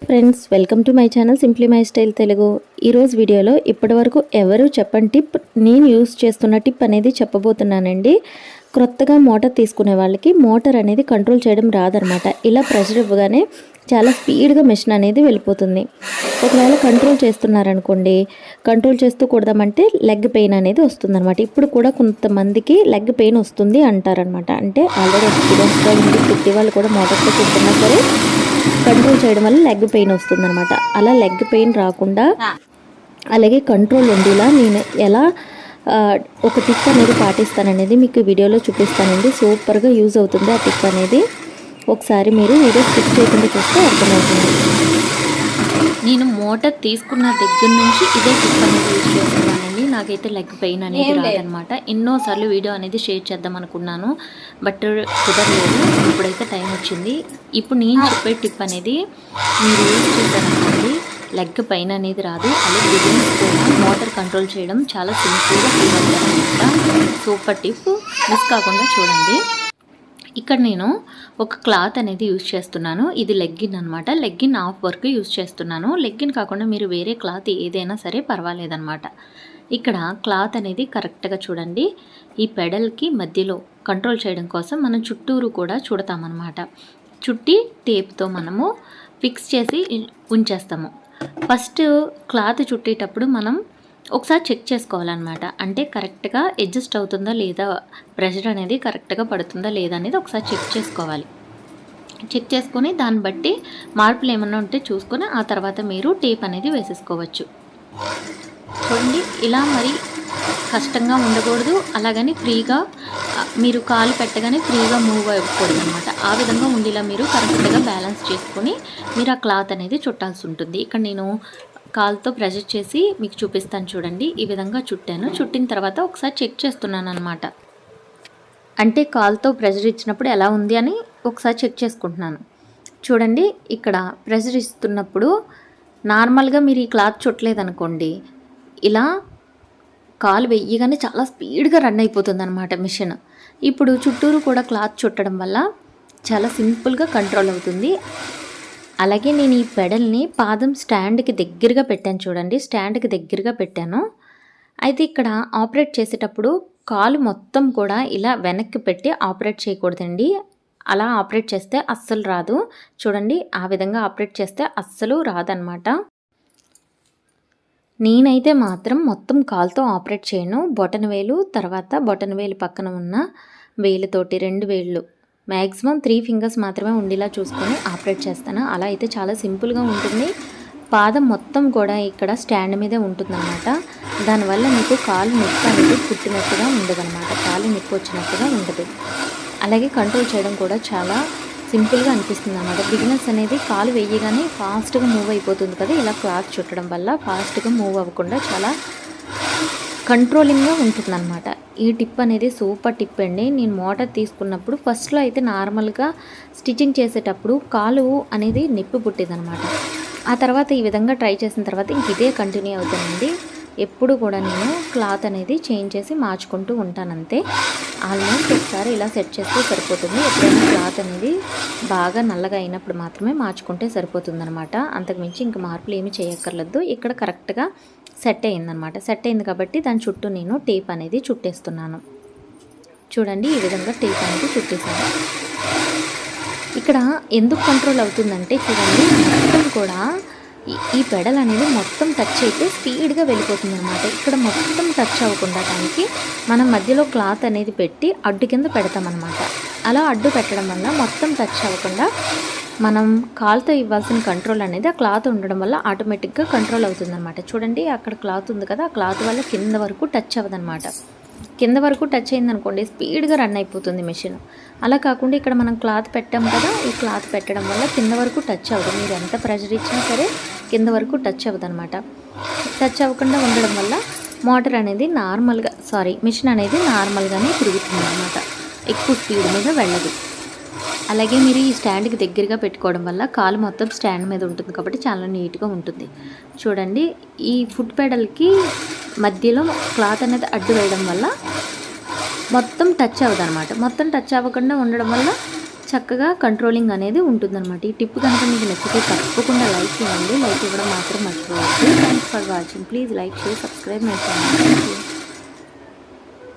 Friends, welcome to my channel simply my style Telugu. ఈరోజు వీడియోలో ఇప్పటివరకు ఎవరు చెప్పని టిప్, నేను యూస్ చేస్తున్న టిప్ అనేది చెప్పబోతున్నానండి. క్రొత్తగా మోటార్ తీసుకునే వాళ్ళకి మోటార్ అనేది కంట్రోల్ చేయడం రాదనమాట. ఇలా ప్రెషర్ ఇవ్వగానే చాలా స్పీడ్గా మెషిన్ అనేది వెళ్ళిపోతుంది. ఒకవేళ కంట్రోల్ చేస్తున్నారనుకోండి, కంట్రోల్ చేస్తూ కూడదామంటే లెగ్ పెయిన్ అనేది వస్తుందన్నమాట. ఇప్పుడు కూడా కొంతమందికి లెగ్ పెయిన్ వస్తుంది అంటారనమాట. అంటే ఆల్రెడీ ఎక్స్పీరియన్స్గా ఉంది, కుట్టి వాళ్ళు కూడా మోటార్తో కుట్టినా సరే కంట్రోల్ చేయడం వల్ల లెగ్ పెయిన్ వస్తుందన్నమాట. అలా లెగ్ పెయిన్ రాకుండా అలాగే కంట్రోల్ ఉండేలా నేను ఎలా ఒక టిప్ అనేది పాటిస్తాననేది మీకు వీడియోలో చూపిస్తానండి. సూపర్గా యూజ్ అవుతుంది ఆ టిప్ అనేది. ఒకసారి మీరు వీడియో స్కిప్ చేయకుండా చూస్తే అర్థమవుతుంది. నేను మోటార్ తీసుకున్న దగ్గర నుంచి ఇదే టిప్ అనేది యూజ్ చేస్తున్నానండి. నాకైతే లెగ్ పెయిన్ అనేది రాదనమాట. ఎన్నోసార్లు వీడియో అనేది షేర్ చేద్దాం అనుకున్నాను, బట్ కుదరలేదు. ఇప్పుడైతే టైం వచ్చింది. ఇప్పుడు నేను చెప్పే టిప్ అనేది మీరు యూజ్ చేశారనుకోండి, లెగ్ పెయిన్ అనేది రాదు. అలాగే బిగినర్స్ కూడా మోటార్ కంట్రోల్ చేయడం చాలా సింపుల్గా ఫీల్ అవుతారనమాట. సూపర్ టిప్, మిస్ కాకుండా చూడండి. ఇక్కడ నేను ఒక క్లాత్ అనేది యూజ్ చేస్తున్నాను. ఇది లెగ్గిన్ అనమాట. లెగ్గిన్ హాఫ్ వర్క్ యూజ్ చేస్తున్నాను. లెగ్గిన్ కాకుండా మీరు వేరే క్లాత్ ఏదైనా సరే పర్వాలేదన్నమాట. ఇక్కడ క్లాత్ అనేది కరెక్ట్గా చూడండి. ఈ పెడల్కి మధ్యలో కంట్రోల్ చేయడం కోసం మనం చుట్టూరు కూడా చుడతామన్నమాట. చుట్టి టేప్తో మనము ఫిక్స్ చేసి ఉంచేస్తాము. ఫస్ట్ క్లాత్ చుట్టేటప్పుడు మనం ఒకసారి చెక్ చేసుకోవాలన్నమాట. అంటే కరెక్ట్గా అడ్జస్ట్ అవుతుందా లేదా, ప్రెషర్ అనేది కరెక్ట్గా పడుతుందా లేదా అనేది ఒకసారి చెక్ చేసుకోవాలి. చెక్ చేసుకొని దాన్ని బట్టి మార్పులు ఏమన్నా ఉంటే చూసుకొని ఆ తర్వాత మీరు టేప్ అనేది వేసేసుకోవచ్చు. చూడండి, ఇలా మరి కష్టంగా ఉండకూడదు, అలాగని ఫ్రీగా మీరు కాలు పెట్టగానే ఫ్రీగా మూవ్ అవ్వకూడదు అనమాట. ఆ విధంగా ఉండేలా మీరు కరెక్ట్గా బ్యాలెన్స్ చేసుకొని మీరు ఆ క్లాత్ అనేది చుట్టాల్సి ఉంటుంది. ఇక్కడ నేను కాలుతో ప్రెషర్ చేసి మీకు చూపిస్తాను చూడండి. ఈ విధంగా చుట్టాను. చుట్టిన తర్వాత ఒకసారి చెక్ చేస్తున్నాను అనమాట. అంటే కాలుతో ప్రెషర్ ఇచ్చినప్పుడు ఎలా ఉంది అని ఒకసారి చెక్ చేసుకుంటున్నాను. చూడండి, ఇక్కడ ప్రెషర్ ఇస్తున్నప్పుడు నార్మల్గా మీరు ఈ క్లాత్ చుట్టలేదనుకోండి, ఇలా కాలు వెయ్యగానే చాలా స్పీడ్గా రన్ అయిపోతుంది అనమాట మిషన్. ఇప్పుడు చుట్టూరు కూడా క్లాత్ చుట్టడం వల్ల చాలా సింపుల్గా కంట్రోల్ అవుతుంది. అలాగే నేను ఈ పెడల్ని పాదం స్టాండ్కి దగ్గరగా పెట్టాను చూడండి. స్టాండ్కి దగ్గరగా పెట్టాను. అయితే ఇక్కడ ఆపరేట్ చేసేటప్పుడు కాలు మొత్తం కూడా ఇలా వెనక్కి పెట్టి ఆపరేట్ చేయకూడదండి. అలా ఆపరేట్ చేస్తే అస్సలు రాదు. చూడండి, ఆ విధంగా ఆపరేట్ చేస్తే అస్సలు రాదనమాట. నేనైతే మాత్రం మొత్తం కాలుతో ఆపరేట్ చేయను. బొటన వేలు తర్వాత బొటన వేలు పక్కన ఉన్న వేలుతోటి 2 వేళ్ళు మ్యాక్సిమం 3 ఫింగర్స్ మాత్రమే ఉండేలా చూసుకొని ఆపరేట్ చేస్తాను. అలా అయితే చాలా సింపుల్గా ఉంటుంది. పాదం మొత్తం కూడా ఇక్కడ స్టాండ్ మీదే ఉంటుందన్నమాట. దానివల్ల మీకు కాలు నొప్పి అనేది పుట్టినట్టుగా ఉండదన్నమాట. కాలు నొప్పి వచ్చినట్టుగా ఉండదు. అలాగే కంట్రోల్ చేయడం కూడా చాలా సింపుల్గా అనిపిస్తుంది అన్నమాట. బిగినర్స్ అనేది కాలు వేయగానే ఫాస్ట్గా మూవ్ అయిపోతుంది కదా, ఇలా క్లాత్ చుట్టడం వల్ల ఫాస్ట్గా మూవ్ అవ్వకుండా చాలా కంట్రోలింగ్గా ఉంటుందన్నమాట. ఈ టిప్ అనేది సూపర్ టిప్ అండి. నేను మోటార్ తీసుకున్నప్పుడు ఫస్ట్లో అయితే నార్మల్గా స్టిచ్చింగ్ చేసేటప్పుడు కాలు అనేది నొప్పి పుట్టేదనమాట. ఆ తర్వాత ఈ విధంగా ట్రై చేసిన తర్వాత ఇంక ఇదే కంటిన్యూ అవుతానండి. ఎప్పుడు కూడా నేను క్లాత్ అనేది చేంజ్ చేసి మార్చుకుంటూ ఉంటానంతే. ఆల్మోస్ట్ ఒకసారి ఇలా సెట్ చేస్తే సరిపోతుంది. ఎప్పుడైనా క్లాత్ అనేది బాగా నల్లగా అయినప్పుడు మాత్రమే మార్చుకుంటే సరిపోతుందనమాట. అంతకుమించి ఇంక మార్పులు ఏమీ చేయక్కర్లేదు. ఇక్కడ కరెక్ట్గా సెట్ అయిందనమాట. సెట్ అయింది కాబట్టి దాని చుట్టూ నేను టేప్ అనేది చుట్టేస్తున్నాను. చూడండి, ఈ విధంగా టేప్ అనేది చుట్టేసాను. ఇక్కడ ఎందుకు కంట్రోల్ అవుతుందంటే చూడండి, మొత్తం కూడా ఈ పెడల్ అనేది మొత్తం టచ్ అయితే స్పీడ్గా వెళ్ళిపోతుంది అనమాట. ఇక్కడ మొత్తం టచ్ అవ్వకుండా దానికి మనం మధ్యలో క్లాత్ అనేది పెట్టి అడ్డు కింద పెడతామన్నమాట. అలా అడ్డు పెట్టడం వల్ల మొత్తం టచ్ అవ్వకుండా మనం కాలుతో ఇవ్వాల్సిన కంట్రోల్ అనేది ఆ క్లాత్ ఉండడం వల్ల ఆటోమేటిక్గా కంట్రోల్ అవుతుందన్నమాట. చూడండి, అక్కడ క్లాత్ ఉంది కదా, ఆ క్లాత్ వల్ల కింద వరకు టచ్ అవ్వదన్నమాట. కింద వరకు టచ్ అయిందనుకోండి స్పీడ్గా రన్ అయిపోతుంది మిషన్. అలా కాకుండా ఇక్కడ మనం క్లాత్ పెట్టాం కదా, ఈ క్లాత్ పెట్టడం వల్ల కింద వరకు టచ్ అవ్వదు. మీరు ఎంత ప్రెషర్ ఇచ్చినా సరే కింద వరకు టచ్ అవ్వదు అనమాట. టచ్ అవ్వకుండా ఉండడం వల్ల మోటార్ అనేది మిషన్ అనేది నార్మల్గానే తిరుగుతుంది అనమాట. ఎక్కువ స్పీడ్ మీద వెళ్ళదు. అలాగే మీరు ఈ స్టాండ్కి దగ్గరగా పెట్టుకోవడం వల్ల కాలు మొత్తం స్టాండ్ మీద ఉంటుంది కాబట్టి చాలా నీట్గా ఉంటుంది. చూడండి, ఈ ఫుట్ పెడల్కి మధ్యలో క్లాత్ అనేది అడ్డు వేయడం వల్ల మొత్తం టచ్ అవ్వదు అనమాట. మొత్తం టచ్ అవ్వకుండా ఉండడం వల్ల చక్కగా కంట్రోలింగ్ అనేది ఉంటుందన్నమాట. ఈ టిప్ కనుక మీకు నచ్చితే తప్పకుండా లైక్ చేయండి. లైక్ ఇవ్వడం మాత్రం మర్చిపోవద్దు. Thanks for watching. Please like, share, subscribe my channel. Thank you.